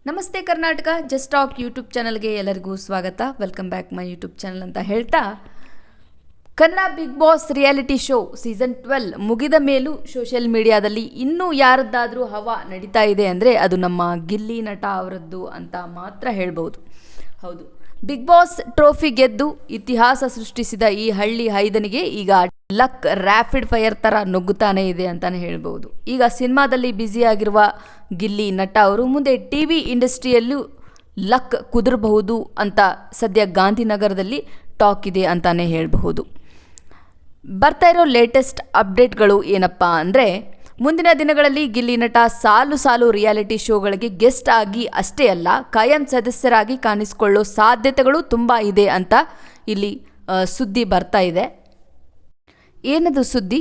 ನಮಸ್ತೆ Karnataka just talk YouTube ಚಾನಲ್ಗೆ ಎಲ್ಲರಿಗೂ ಸ್ವಾಗತ. Welcome back my YouTube channel ಅಂತ ಹೇಳ್ತಾ, Kannada Bigg Boss reality show season 12 ಮುಗಿದ ಮೇಲೂ ಸೋಷಿಯಲ್ ಮೀಡಿಯಾದಲ್ಲಿ ಇನ್ನೂ ಯಾರದ್ದಾದರೂ ಹವಾ ನಡೀತಾ ಇದೆ ಅಂದರೆ ಅದು ನಮ್ಮ ಗಿಲ್ಲಿ ನಟ ಅವರದ್ದು ಅಂತ ಮಾತ್ರ ಹೇಳ್ಬೋದು. ಹೌದು, ಬಿಗ್ ಬಾಸ್ ಟ್ರೋಫಿ ಗೆದ್ದು ಇತಿಹಾಸ ಸೃಷ್ಟಿಸಿದ ಈ ಹಳ್ಳಿ ಹೈದನಿಗೆ ಈಗ ಲಕ್ ರ್ಯಾಪಿಡ್ ಫೈರ್ ಥರ ನುಗ್ಗುತ್ತಾನೆ ಇದೆ ಅಂತಲೇ ಹೇಳ್ಬೋದು. ಈಗ ಸಿನಿಮಾದಲ್ಲಿ ಬ್ಯುಸಿಯಾಗಿರುವ ಗಿಲ್ಲಿ ನಟ ಅವರು ಮುಂದೆ ಟಿವಿ ಇಂಡಸ್ಟ್ರಿಯಲ್ಲೂ ಲಕ್ ಕುದುರಬಹುದು ಅಂತ ಸದ್ಯ ಗಾಂಧಿನಗರದಲ್ಲಿ ಟಾಕ್ ಇದೆ ಅಂತಾನೆ ಹೇಳಬಹುದು. ಬರ್ತಾ ಇರೋ ಲೇಟೆಸ್ಟ್ ಅಪ್ಡೇಟ್ಗಳು ಏನಪ್ಪ ಅಂದರೆ, ಮುಂದಿನ ದಿನಗಳಲ್ಲಿ ಗಿಲ್ಲಿ ನಟ ಸಾಲು ರಿಯಾಲಿಟಿ ಶೋಗಳಿಗೆ ಗೆಸ್ಟ್ ಆಗಿ ಅಷ್ಟೇ ಅಲ್ಲ, ಕಾಯಂ ಸದಸ್ಯರಾಗಿ ಕಾಣಿಸಿಕೊಳ್ಳೋ ಸಾಧ್ಯತೆಗಳು ತುಂಬ ಇದೆ ಅಂತ ಇಲ್ಲಿ ಸುದ್ದಿ ಬರ್ತಾ ಇದೆ. ಏನದು ಸುದ್ದಿ?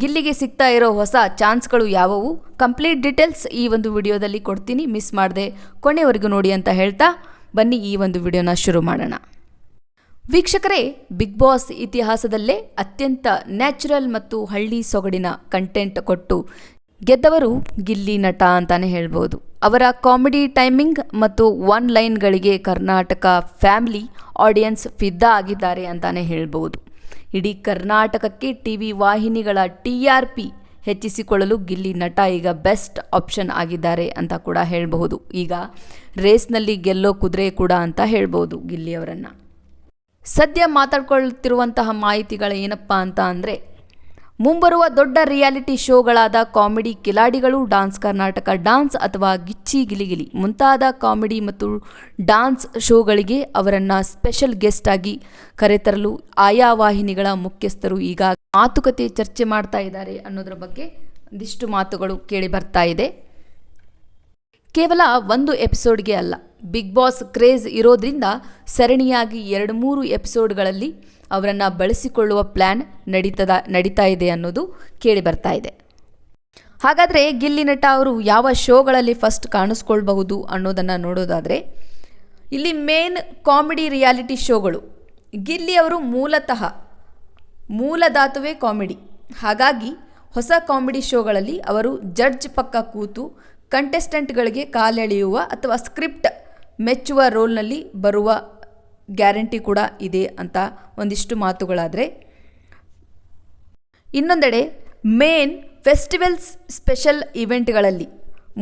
ಗಿಲ್ಲಿಗೆ ಸಿಗ್ತಾ ಇರೋ ಹೊಸ ಚಾನ್ಸ್ಗಳು ಯಾವುವು? ಕಂಪ್ಲೀಟ್ ಡೀಟೇಲ್ಸ್ ಈ ಒಂದು ವಿಡಿಯೋದಲ್ಲಿ ಕೊಡ್ತೀನಿ, ಮಿಸ್ ಮಾಡದೆ ಕೊನೆವರೆಗೂ ನೋಡಿ ಅಂತ ಹೇಳ್ತಾ ಬನ್ನಿ ಈ ಒಂದು ವಿಡಿಯೋನ ಶುರು ಮಾಡೋಣ. ವೀಕ್ಷಕರೇ, ಬಿಗ್ ಬಾಸ್ ಇತಿಹಾಸದಲ್ಲೇ ಅತ್ಯಂತ ನ್ಯಾಚುರಲ್ ಮತ್ತು ಹಳ್ಳಿ ಸೊಗಡಿನ ಕಂಟೆಂಟ್ ಕೊಟ್ಟು ಗೆದ್ದವರು ಗಿಲ್ಲಿ ನಟ ಅಂತಾನೆ ಹೇಳ್ಬೋದು. ಅವರ ಕಾಮಿಡಿ ಟೈಮಿಂಗ್ ಮತ್ತು ಒನ್ ಲೈನ್ಗಳಿಗೆ ಕರ್ನಾಟಕ ಫ್ಯಾಮಿಲಿ ಆಡಿಯನ್ಸ್ ಫಿದಾ ಆಗಿದ್ದಾರೆ ಅಂತಾನೆ ಹೇಳ್ಬೋದು. ಇಡೀ ಕರ್ನಾಟಕಕ್ಕೆ ಟಿವಿ ವಾಹಿನಿಗಳ TRP ಹೆಚ್ಚಿಸಿಕೊಳ್ಳಲು ಗಿಲ್ಲಿ ನಟ ಈಗ ಬೆಸ್ಟ್ ಆಪ್ಷನ್ ಆಗಿದ್ದಾರೆ ಅಂತ ಕೂಡ ಹೇಳಬಹುದು. ಈಗ ರೇಸ್ನಲ್ಲಿ ಗೆಲ್ಲೋ ಕುದುರೆ ಕೂಡ ಅಂತ ಹೇಳ್ಬೋದು ಗಿಲ್ಲಿಯವರನ್ನು. ಸದ್ಯ ಮಾತಾಡ್ಕೊಳ್ತಿರುವಂತಹ ಮಾಹಿತಿಗಳು ಏನಪ್ಪ ಅಂತ ಅಂದರೆ, ಮುಂಬರುವ ದೊಡ್ಡ ರಿಯಾಲಿಟಿ ಶೋಗಳಾದ comedy Khiladigalu, dance Karnataka dance ಅಥವಾ ಗಿಚ್ಚಿ ಗಿಲಿಗಿಲಿ ಮುಂತಾದ ಕಾಮಿಡಿ ಮತ್ತು ಡಾನ್ಸ್ ಶೋಗಳಿಗೆ ಅವರನ್ನು ಸ್ಪೆಷಲ್ ಗೆಸ್ಟ್ ಆಗಿ ಕರೆತರಲು ಆಯಾ ವಾಹಿನಿಗಳ ಮುಖ್ಯಸ್ಥರು ಈಗ ಮಾತುಕತೆ ಚರ್ಚೆ ಮಾಡ್ತಾ ಇದ್ದಾರೆ ಅನ್ನೋದ್ರ ಬಗ್ಗೆ ಒಂದಿಷ್ಟು ಮಾತುಗಳು ಕೇಳಿ ಬರ್ತಾ ಇದೆ. ಕೇವಲ ಒಂದು ಎಪಿಸೋಡ್ಗೆ ಅಲ್ಲ, ಬಿಗ್ ಬಾಸ್ ಕ್ರೇಜ್ ಇರೋದ್ರಿಂದ ಸರಣಿಯಾಗಿ 2-3 ಎಪಿಸೋಡ್ಗಳಲ್ಲಿ ಅವರನ್ನು ಬಳಸಿಕೊಳ್ಳುವ ಪ್ಲ್ಯಾನ್ ನಡೀತಾ ಇದೆ ಅನ್ನೋದು ಕೇಳಿ ಬರ್ತಾ ಇದೆ. ಹಾಗಾದರೆ ಗಿಲ್ಲಿ ನಟ ಅವರು ಯಾವ ಶೋಗಳಲ್ಲಿ ಫಸ್ಟ್ ಕಾಣಿಸ್ಕೊಳ್ಬಹುದು ಅನ್ನೋದನ್ನು ನೋಡೋದಾದರೆ, ಇಲ್ಲಿ ಮೇನ್ ಕಾಮಿಡಿ ರಿಯಾಲಿಟಿ ಶೋಗಳು. ಗಿಲ್ಲಿ ಅವರು ಮೂಲಧಾತುವೇ ಕಾಮಿಡಿ. ಹಾಗಾಗಿ ಹೊಸ ಕಾಮಿಡಿ ಶೋಗಳಲ್ಲಿ ಅವರು ಜಡ್ಜ್ ಪಕ್ಕ ಕೂತು ಕಂಟೆಸ್ಟೆಂಟ್ಗಳಿಗೆ ಕಾಲೆಳೆಯುವ ಅಥವಾ ಸ್ಕ್ರಿಪ್ಟ್ ಮೆಚ್ಚುವ ರೋಲ್ನಲ್ಲಿ ಬರುವ ಗ್ಯಾರಂಟಿ ಕೂಡ ಇದೆ ಅಂತ ಒಂದಿಷ್ಟು ಮಾತುಗಳಾದರೆ, ಇನ್ನೊಂದೆಡೆ ಮೇನ್ ಫೆಸ್ಟಿವಲ್ಸ್ ಸ್ಪೆಷಲ್ ಇವೆಂಟ್ಗಳಲ್ಲಿ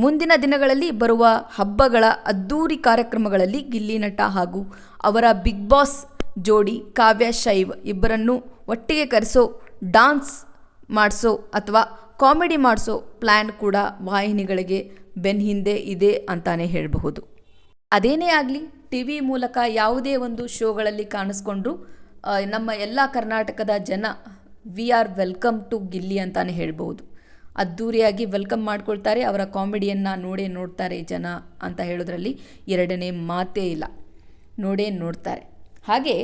ಮುಂದಿನ ದಿನಗಳಲ್ಲಿ ಬರುವ ಹಬ್ಬಗಳ ಅದ್ದೂರಿ ಕಾರ್ಯಕ್ರಮಗಳಲ್ಲಿ ಗಿಲ್ಲಿ ನಟ ಹಾಗೂ ಅವರ ಬಿಗ್ ಬಾಸ್ ಜೋಡಿ ಕಾವ್ಯ ಶೈವ್ ಇಬ್ಬರನ್ನು ಒಟ್ಟಿಗೆ ಕರೆಸೋ, ಡಾನ್ಸ್ ಮಾಡಿಸೋ ಅಥವಾ ಕಾಮಿಡಿ ಮಾಡಿಸೋ ಪ್ಲ್ಯಾನ್ ಕೂಡ ವಾಹಿನಿಗಳಿಗೆ ಹಿಂದೆ ಇದೆ ಅಂತಾನೆ ಹೇಳಬಹುದು. ಅದೇನೇ ಆಗಲಿ, ಟಿವಿ ಮೂಲಕ ಯಾವುದೇ ಒಂದು ಶೋಗಳಲ್ಲಿ ಕಾಣಿಸ್ಕೊಂಡ್ರು ನಮ್ಮ ಎಲ್ಲ ಕರ್ನಾಟಕದ ಜನ we are welcome to Gilli ಅಂತಾನೆ ಹೇಳ್ಬೋದು. ಅದ್ದೂರಿಯಾಗಿ ವೆಲ್ಕಮ್ ಮಾಡ್ಕೊಳ್ತಾರೆ. ಅವರ ಕಾಮಿಡಿಯನ್ನು ನೋಡ್ತಾರೆ ಜನ ಅಂತ ಹೇಳೋದ್ರಲ್ಲಿ ಎರಡನೇ ಮಾತೇ ಇಲ್ಲ. ನೋಡ್ತಾರೆ. ಹಾಗೆ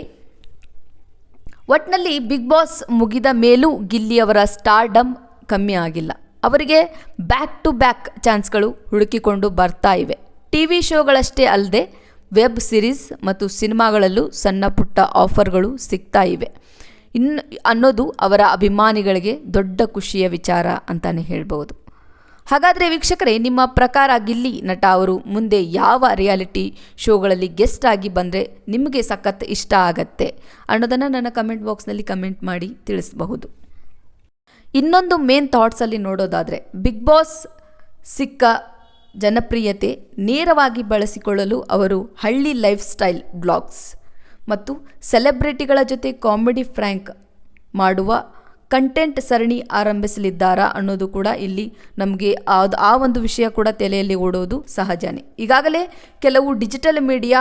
ಒಟ್ಟಿನಲ್ಲಿ ಬಿಗ್ ಬಾಸ್ ಮುಗಿದ ಮೇಲೂ ಗಿಲ್ಲಿಯವರ ಸ್ಟಾರ್ಡಮ್ ಕಮ್ಮಿ ಆಗಿಲ್ಲ. ಅವರಿಗೆ ಬ್ಯಾಕ್ ಟು ಬ್ಯಾಕ್ ಚಾನ್ಸ್ಗಳು ಹುಡುಕಿಕೊಂಡು ಬರ್ತಾ ಇವೆ. ಟಿವಿ ಶೋಗಳಷ್ಟೇ ಅಲ್ಲದೆ ವೆಬ್ ಸಿರೀಸ್ ಮತ್ತು ಸಿನಿಮಾಗಳಲ್ಲೂ ಸಣ್ಣ ಪುಟ್ಟ ಆಫರ್ಗಳು ಸಿಗ್ತಾ ಇವೆ ಅನ್ನೋದು ಅವರ ಅಭಿಮಾನಿಗಳಿಗೆ ದೊಡ್ಡ ಖುಷಿಯ ವಿಚಾರ ಅಂತಾನೆ ಹೇಳ್ಬೋದು. ಹಾಗಾದರೆ ವೀಕ್ಷಕರೇ, ನಿಮ್ಮ ಪ್ರಕಾರ ಗಿಲ್ಲಿ ನಟ ಅವರು ಮುಂದೆ ಯಾವ ರಿಯಾಲಿಟಿ ಶೋಗಳಲ್ಲಿ ಗೆಸ್ಟ್ ಆಗಿ ಬಂದರೆ ನಿಮಗೆ ಸಖತ್ ಇಷ್ಟ ಆಗತ್ತೆ ಅನ್ನೋದನ್ನು ನನ್ನ ಕಮೆಂಟ್ ಬಾಕ್ಸ್ನಲ್ಲಿ ಕಮೆಂಟ್ ಮಾಡಿ ತಿಳಿಸಬಹುದು. ಇನ್ನೊಂದು ಮೇನ್ ಥಾಟ್ಸಲ್ಲಿ ನೋಡೋದಾದರೆ, ಬಿಗ್ ಬಾಸ್ ಸಿಕ್ಕ ಜನಪ್ರಿಯತೆ ನೇರವಾಗಿ ಬಳಸಿಕೊಳ್ಳಲು ಅವರು ಹಳ್ಳಿ ಲೈಫ್ ಸ್ಟೈಲ್ ಬ್ಲಾಗ್ಸ್ ಮತ್ತು ಸೆಲೆಬ್ರಿಟಿಗಳ ಜೊತೆ ಕಾಮಿಡಿ ಫ್ರ್ಯಾಂಕ್ ಮಾಡುವ ಕಂಟೆಂಟ್ ಸರಣಿ ಆರಂಭಿಸಲಿದ್ದಾರಾ ಅನ್ನೋದು ಕೂಡ ಇಲ್ಲಿ ನಮಗೆ ಆ ಒಂದು ವಿಷಯ ಕೂಡ ತಲೆಯಲ್ಲಿ ಓಡೋದು ಸಹಜನೇ. ಈಗಾಗಲೇ ಕೆಲವು ಡಿಜಿಟಲ್ ಮೀಡಿಯಾ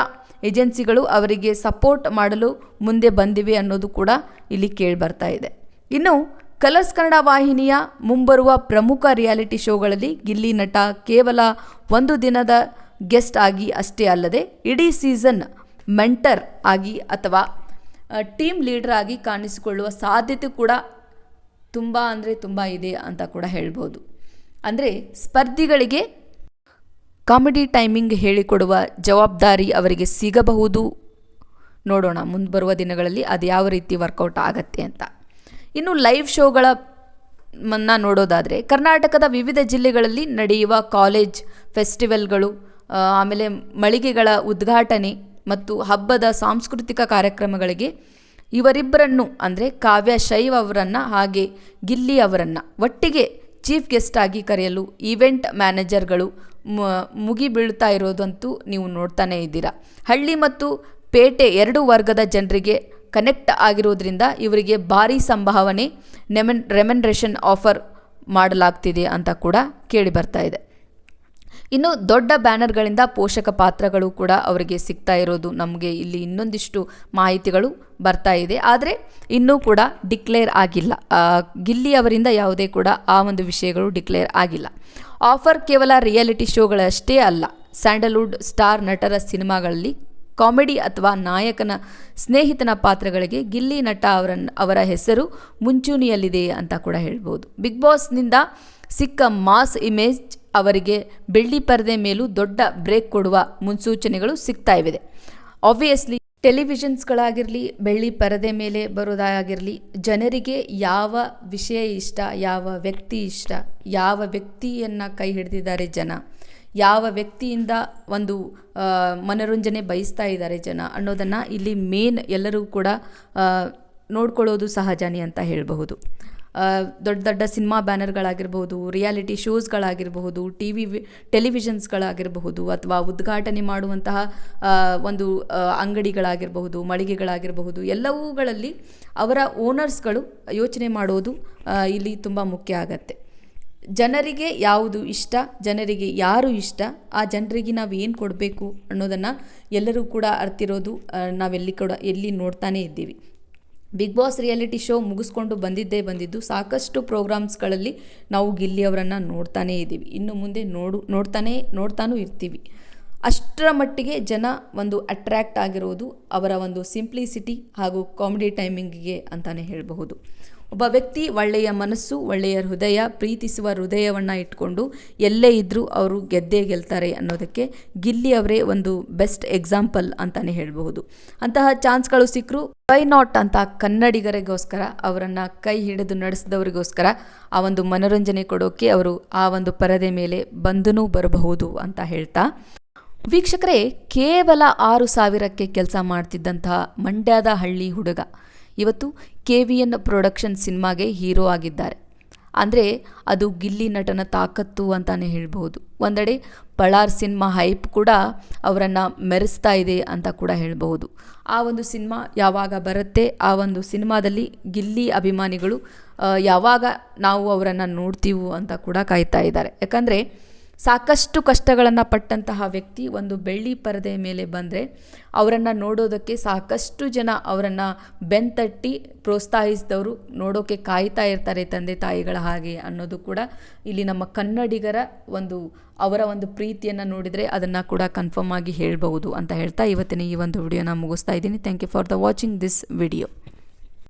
ಏಜೆನ್ಸಿಗಳು ಅವರಿಗೆ ಸಪೋರ್ಟ್ ಮಾಡಲು ಮುಂದೆ ಬಂದಿವೆ ಅನ್ನೋದು ಕೂಡ ಇಲ್ಲಿ ಕೇಳಿಬರ್ತಾ ಇದೆ. ಇನ್ನು ಕಲರ್ಸ್ ಕನ್ನಡ ವಾಹಿನಿಯ ಮುಂಬರುವ ಪ್ರಮುಖ ರಿಯಾಲಿಟಿ ಶೋಗಳಲ್ಲಿ ಗಿಲ್ಲಿ ನಟ ಕೇವಲ ಒಂದು ದಿನದ ಗೆಸ್ಟ್ ಆಗಿ ಅಷ್ಟೇ ಅಲ್ಲದೆ ಇಡೀ ಸೀಸನ್ ಮೆಂಟರ್ ಆಗಿ ಅಥವಾ ಟೀಮ್ ಲೀಡರ್ ಆಗಿ ಕಾಣಿಸಿಕೊಳ್ಳುವ ಸಾಧ್ಯತೆ ಕೂಡ ತುಂಬ ಇದೆ ಅಂತ ಕೂಡ ಹೇಳ್ಬೋದು. ಅಂದರೆ ಸ್ಪರ್ಧಿಗಳಿಗೆ ಕಾಮಿಡಿ ಟೈಮಿಂಗ್ ಹೇಳಿಕೊಡುವ ಜವಾಬ್ದಾರಿ ಅವರಿಗೆ ಸಿಗಬಹುದು. ನೋಡೋಣ ಮುಂದೆ ಬರುವ ದಿನಗಳಲ್ಲಿ ಅದು ಯಾವ ರೀತಿ ವರ್ಕೌಟ್ ಆಗತ್ತೆ ಅಂತ. ಇನ್ನು ಲೈವ್ ಶೋಗಳನ್ನು ನೋಡೋದಾದರೆ, ಕರ್ನಾಟಕದ ವಿವಿಧ ಜಿಲ್ಲೆಗಳಲ್ಲಿ ನಡೆಯುವ ಕಾಲೇಜ್ ಫೆಸ್ಟಿವಲ್ಗಳು ಆಮೇಲೆ ಮಳಿಗೆಗಳ ಉದ್ಘಾಟನೆ ಮತ್ತು ಹಬ್ಬದ ಸಾಂಸ್ಕೃತಿಕ ಕಾರ್ಯಕ್ರಮಗಳಿಗೆ ಇವರಿಬ್ಬರನ್ನು ಅಂದರೆ ಕಾವ್ಯ ಶೈವ್ ಅವರನ್ನು ಹಾಗೆ ಗಿಲ್ಲಿ ಅವರನ್ನು ಒಟ್ಟಿಗೆ ಚೀಫ್ ಗೆಸ್ಟ್ ಆಗಿ ಕರೆಯಲು ಈವೆಂಟ್ ಮ್ಯಾನೇಜರ್ಗಳು ಮುಗಿಬೀಳ್ತಾ ಇರೋದಂತೂ ನೀವು ನೋಡ್ತಾನೇ ಇದ್ದೀರಾ. ಹಳ್ಳಿ ಮತ್ತು ಪೇಟೆ ಎರಡು ವರ್ಗದ ಜನರಿಗೆ ಕನೆಕ್ಟ್ ಆಗಿರೋದ್ರಿಂದ ಇವರಿಗೆ ಭಾರಿ ಸಂಭಾವನೆ ರೆಮ್ಯುನರೇಷನ್ ಆಫರ್ ಮಾಡಲಾಗ್ತಿದೆ ಅಂತ ಕೂಡ ಕೇಳಿ ಬರ್ತಾ ಇದೆ. ಇನ್ನು ದೊಡ್ಡ ಬ್ಯಾನರ್ಗಳಿಂದ ಪೋಷಕ ಪಾತ್ರಗಳು ಕೂಡ ಅವರಿಗೆ ಸಿಗ್ತಾ ಇರೋದು ನಮಗೆ ಇಲ್ಲಿ ಇನ್ನೊಂದಿಷ್ಟು ಮಾಹಿತಿಗಳು ಬರ್ತಾ ಇದೆ. ಆದರೆ ಇನ್ನೂ ಕೂಡ ಡಿಕ್ಲೇರ್ ಆಗಿಲ್ಲ. ಗಿಲ್ಲಿ ಅವರಿಂದ ಯಾವುದೇ ಕೂಡ ಆ ಒಂದು ವಿಷಯಗಳು ಡಿಕ್ಲೇರ್ ಆಗಿಲ್ಲ. ಆಫರ್ ಕೇವಲ ರಿಯಾಲಿಟಿ ಶೋಗಳಷ್ಟೇ ಅಲ್ಲ, ಸ್ಯಾಂಡಲ್ವುಡ್ ಸ್ಟಾರ್ ನಟರ ಸಿನಿಮಾಗಳಲ್ಲಿ ಕಾಮಿಡಿ ಅಥವಾ ನಾಯಕನ ಸ್ನೇಹಿತನ ಪಾತ್ರಗಳಿಗೆ ಗಿಲ್ಲಿ ನಟ ಅವರ ಹೆಸರು ಮುಂಚೂಣಿಯಲ್ಲಿದೆ ಅಂತ ಕೂಡ ಹೇಳ್ಬೋದು. ಬಿಗ್ ಬಾಸ್ನಿಂದ ಸಿಕ್ಕ ಮಾಸ್ ಇಮೇಜ್ ಅವರಿಗೆ ಬೆಳ್ಳಿ ಪರದೆ ಮೇಲೂ ದೊಡ್ಡ ಬ್ರೇಕ್ ಕೊಡುವ ಮುನ್ಸೂಚನೆಗಳು ಸಿಗ್ತಾ ಇವೆ. ಆಬ್ವಿಯಸ್ಲಿ ಟೆಲಿವಿಷನ್ಸ್ಗಳಾಗಿರಲಿ, ಬೆಳ್ಳಿ ಪರದೆ ಮೇಲೆ ಬರೋದಾಗಿರಲಿ, ಜನರಿಗೆ ಯಾವ ವಿಷಯ ಇಷ್ಟ, ಯಾವ ವ್ಯಕ್ತಿ ಇಷ್ಟ, ಯಾವ ವ್ಯಕ್ತಿಯನ್ನು ಕೈ ಹಿಡಿದಿದ್ದಾರೆ ಜನ, ಯಾವ ವ್ಯಕ್ತಿಯಿಂದ ಒಂದು ಮನೋರಂಜನೆ ಬಯಸ್ತಾ ಇದ್ದಾರೆ ಜನ ಅನ್ನೋದನ್ನು ಇಲ್ಲಿ ಮೇನ್ ಎಲ್ಲರೂ ಕೂಡ ನೋಡ್ಕೊಳ್ಳೋದು ಸಹಜನೇ ಅಂತ ಹೇಳಬಹುದು. ದೊಡ್ಡ ದೊಡ್ಡ ಸಿನಿಮಾ ಬ್ಯಾನರ್ಗಳಾಗಿರ್ಬೋದು, ರಿಯಾಲಿಟಿ ಶೋಸ್ಗಳಾಗಿರಬಹುದು, ಟೆಲಿವಿಷನ್ಸ್ಗಳಾಗಿರಬಹುದು, ಅಥವಾ ಉದ್ಘಾಟನೆ ಮಾಡುವಂತಹ ಒಂದು ಅಂಗಡಿಗಳಾಗಿರಬಹುದು, ಮಳಿಗೆಗಳಾಗಿರಬಹುದು, ಎಲ್ಲವುಗಳಲ್ಲಿ ಅವರ ಓನರ್ಸ್ಗಳು ಯೋಚನೆ ಮಾಡೋದು ಇಲ್ಲಿ ತುಂಬ ಮುಖ್ಯ ಆಗತ್ತೆ. ಜನರಿಗೆ ಯಾವುದು ಇಷ್ಟ, ಜನರಿಗೆ ಯಾರು ಇಷ್ಟ, ಆ ಜನರಿಗೆ ನಾವು ಏನು ಕೊಡಬೇಕು ಅನ್ನೋದನ್ನು ಎಲ್ಲರೂ ಕೂಡ ಅರ್ತಿರೋದು ಎಲ್ಲಿ ನೋಡ್ತಾನೇ ಇದ್ದೀವಿ. ಬಿಗ್ ಬಾಸ್ ರಿಯಾಲಿಟಿ ಶೋ ಮುಗಿಸ್ಕೊಂಡು ಬಂದಿದ್ದು ಸಾಕಷ್ಟು ಪ್ರೋಗ್ರಾಮ್ಸ್ಗಳಲ್ಲಿ ನಾವು ಗಿಲ್ಲಿ ಅವರನ್ನು ನೋಡ್ತಾನೇ ಇದ್ದೀವಿ. ಇನ್ನು ಮುಂದೆ ನೋಡ್ತಾನೂ ಇರ್ತೀವಿ. ಅಷ್ಟರ ಮಟ್ಟಿಗೆ ಜನ ಒಂದು ಅಟ್ರ್ಯಾಕ್ಟ್ ಆಗಿರೋದು ಅವರ ಒಂದು ಸಿಂಪ್ಲಿಸಿಟಿ ಹಾಗೂ ಕಾಮಿಡಿ ಟೈಮಿಂಗಿಗೆ ಅಂತಲೇ ಹೇಳಬಹುದು. ಒಬ್ಬ ವ್ಯಕ್ತಿ ಒಳ್ಳೆಯ ಮನಸ್ಸು, ಒಳ್ಳೆಯ ಹೃದಯ, ಪ್ರೀತಿಸುವ ಹೃದಯವನ್ನು ಇಟ್ಕೊಂಡು ಎಲ್ಲೇ ಇದ್ದರೂ ಅವರು ಗೆಲ್ತಾರೆ ಅನ್ನೋದಕ್ಕೆ ಗಿಲ್ಲಿ ಅವರೇ ಒಂದು ಬೆಸ್ಟ್ ಎಕ್ಸಾಂಪಲ್ ಅಂತಲೇ ಹೇಳಬಹುದು. ಅಂತಹ ಚಾನ್ಸ್ಗಳು ಸಿಕ್ಕರು ವೈ ನಾಟ್ ಅಂತ ಕನ್ನಡಿಗರಿಗೋಸ್ಕರ, ಅವರನ್ನು ಕೈ ಹಿಡಿದು ನಡೆಸಿದವರಿಗೋಸ್ಕರ ಆ ಒಂದು ಮನೋರಂಜನೆ ಕೊಡೋಕ್ಕೆ ಅವರು ಆ ಒಂದು ಪರದೆ ಮೇಲೆ ಬಂದೂ ಬರಬಹುದು ಅಂತ ಹೇಳ್ತಾ, ವೀಕ್ಷಕರೇ, ಕೇವಲ 6,000ಕ್ಕೆ ಕೆಲಸ ಮಾಡ್ತಿದ್ದಂತಹ ಮಂಡ್ಯದ ಹಳ್ಳಿ ಹುಡುಗ ಇವತ್ತು KVN ಪ್ರೊಡಕ್ಷನ್ ಸಿನಿಮಾಗೆ ಹೀರೋ ಆಗಿದ್ದಾರೆ. ಅಂದರೆ ಅದು ಗಿಲ್ಲಿ ನಟನ ತಾಕತ್ತು ಅಂತಲೇ ಹೇಳ್ಬೋದು. ಒಂದೆಡೆ ಪಳಾರ್ ಸಿನಿಮಾ ಹೈಪ್ ಕೂಡ ಅವರನ್ನು ಮೆರೆಸ್ತಾ ಇದೆ ಅಂತ ಕೂಡ ಹೇಳ್ಬೋದು. ಆ ಒಂದು ಸಿನಿಮಾ ಯಾವಾಗ ಬರುತ್ತೆ, ಆ ಒಂದು ಸಿನಿಮಾದಲ್ಲಿ ಗಿಲ್ಲಿ ಅಭಿಮಾನಿಗಳು ಯಾವಾಗ ನಾವು ಅವರನ್ನು ನೋಡ್ತೀವೋ ಅಂತ ಕೂಡ ಕಾಯ್ತಾ ಇದ್ದಾರೆ. ಯಾಕಂದರೆ ಸಾಕಷ್ಟು ಕಷ್ಟಗಳನ್ನು ಪಟ್ಟಂತಹ ವ್ಯಕ್ತಿ ಒಂದು ಬೆಳ್ಳಿ ಪರದೆ ಮೇಲೆ ಬಂದರೆ ಅವರನ್ನು ನೋಡೋದಕ್ಕೆ ಸಾಕಷ್ಟು ಜನ ಅವರನ್ನು ಬೆನ್ತಟ್ಟಿ ಪ್ರೋತ್ಸಾಹಿಸಿದವರು ನೋಡೋಕ್ಕೆ ಕಾಯ್ತಾ ಇರ್ತಾರೆ, ತಂದೆ ತಾಯಿಗಳ ಹಾಗೆ ಅನ್ನೋದು ಕೂಡ ಇಲ್ಲಿ ನಮ್ಮ ಕನ್ನಡಿಗರ ಅವರ ಒಂದು ಪ್ರೀತಿಯನ್ನು ನೋಡಿದರೆ ಅದನ್ನು ಕೂಡ ಕನ್ಫರ್ಮ್ ಆಗಿ ಹೇಳಬಹುದು ಅಂತ ಹೇಳ್ತಾ ಇವತ್ತಿನ ಈ ಒಂದು ವಿಡಿಯೋನ ಮುಗಿಸ್ತಾ ಇದ್ದೀನಿ. Thank you for the watching this video.